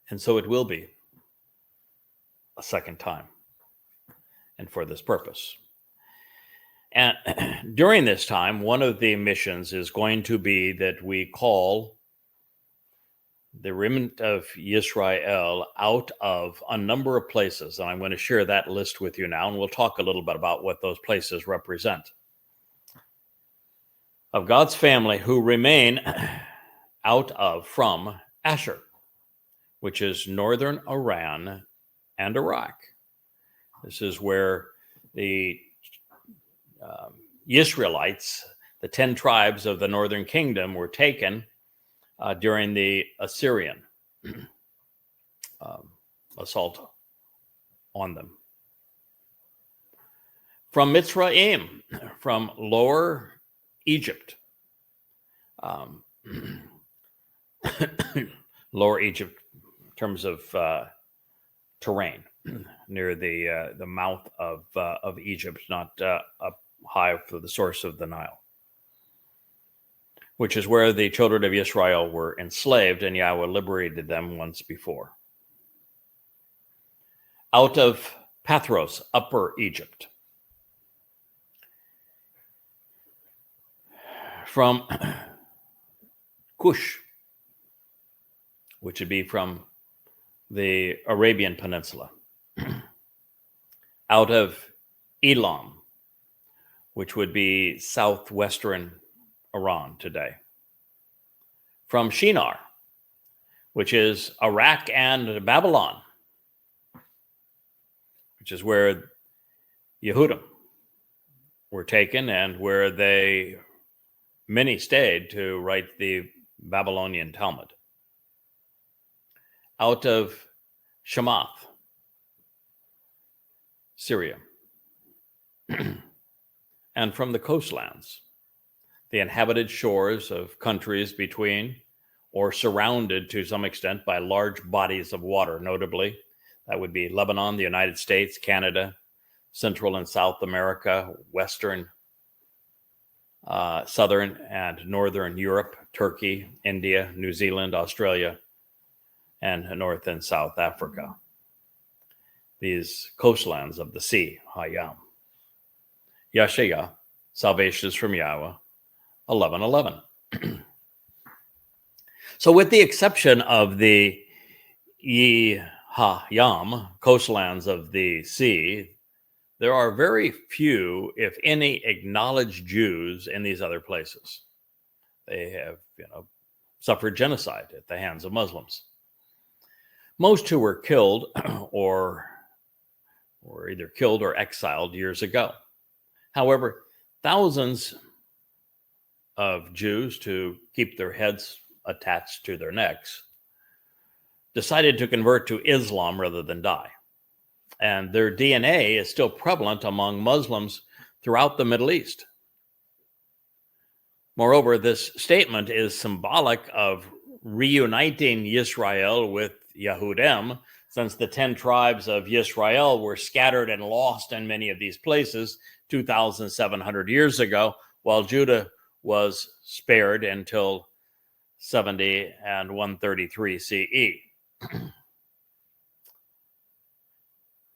And so it will be a second time, and for this purpose. And during this time, one of the missions is going to be that we call the remnant of Yisrael out of a number of places. And I'm going to share that list with you now, and we'll talk a little bit about what those places represent. Of God's family who remain from Asher, which is northern Iran and Iraq. This is where the Israelites, the 10 tribes of the northern kingdom, were taken during the Assyrian assault on them. From Mitzrayim, from Lower Egypt, Lower Egypt in terms of terrain, near the mouth of Egypt, not up high for the source of the Nile, which is where the children of Israel were enslaved, and Yahweh liberated them once before. Out of Pathros, Upper Egypt. From Cush, which would be from the Arabian Peninsula. Out of Elam, which would be southwestern Iran today. From Shinar, which is Iraq and Babylon, which is where Yehudim were taken and where many stayed to write the Babylonian Talmud. Out of Shamath, Syria. And from the coastlands, the inhabited shores of countries between or surrounded to some extent by large bodies of water, notably, that would be Lebanon, the United States, Canada, Central and South America, Western, Southern and Northern Europe, Turkey, India, New Zealand, Australia, and North and South Africa. These coastlands of the sea, Hayam. Yashayah, salvation is from Yahweh, 11:11. So with the exception of the Yahayam, coastlands of the sea, there are very few, if any, acknowledged Jews in these other places. They have, suffered genocide at the hands of Muslims. Most who were killed or either killed or exiled years ago. However, thousands of Jews, to keep their heads attached to their necks, decided to convert to Islam rather than die. And their DNA is still prevalent among Muslims throughout the Middle East. Moreover, this statement is symbolic of reuniting Yisrael with Yehudim, since the 10 tribes of Yisrael were scattered and lost in many of these places 2,700 years ago, while Judah was spared until 70 and 133 CE.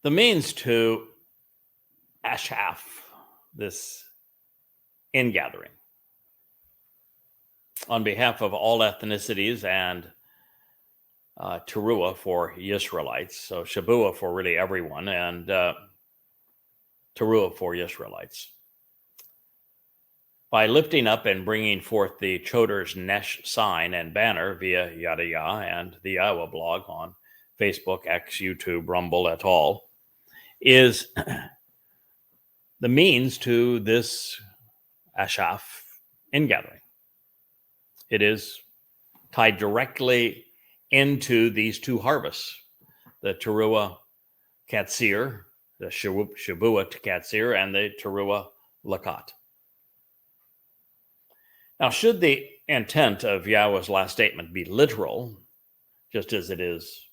The means to Ashaf, this ingathering, on behalf of all ethnicities and Towrah for Israelites, so Shabuah for really everyone, and Towrah for Israelites. By lifting up and bringing forth the Choter's Nesh sign and banner via Yada Yahowah and the YAHOWAH blog on Facebook, X, YouTube, Rumble, et al., is the means to this Ashaf ingathering. It is tied directly into these two harvests, the Teruah Katsir, the Shabuah Katsir, and the Teruah Lakat. Now, should the intent of Yahweh's last statement be literal, just as it is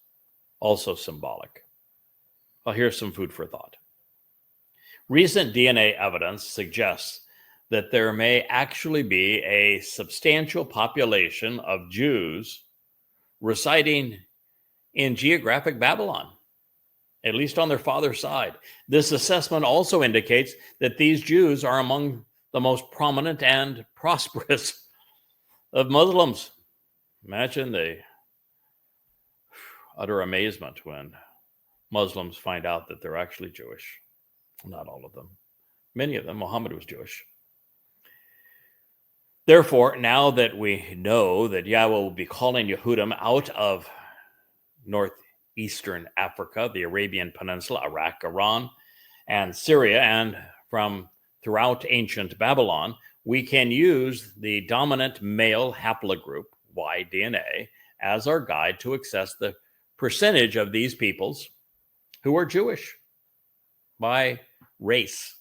also symbolic, well, here's some food for thought. Recent DNA evidence suggests that there may actually be a substantial population of Jews residing in geographic Babylon, at least on their father's side. This assessment also indicates that these Jews are among the most prominent and prosperous of Muslims. Imagine the utter amazement when Muslims find out that they're actually Jewish. Not all of them. Many of them. Muhammad was Jewish. Therefore, now that we know that Yahweh will be calling Yehudim out of northeastern Africa, the Arabian Peninsula, Iraq, Iran, and Syria, and from throughout ancient Babylon, we can use the dominant male haplogroup, Y DNA, as our guide to assess the percentage of these peoples who are Jewish by race.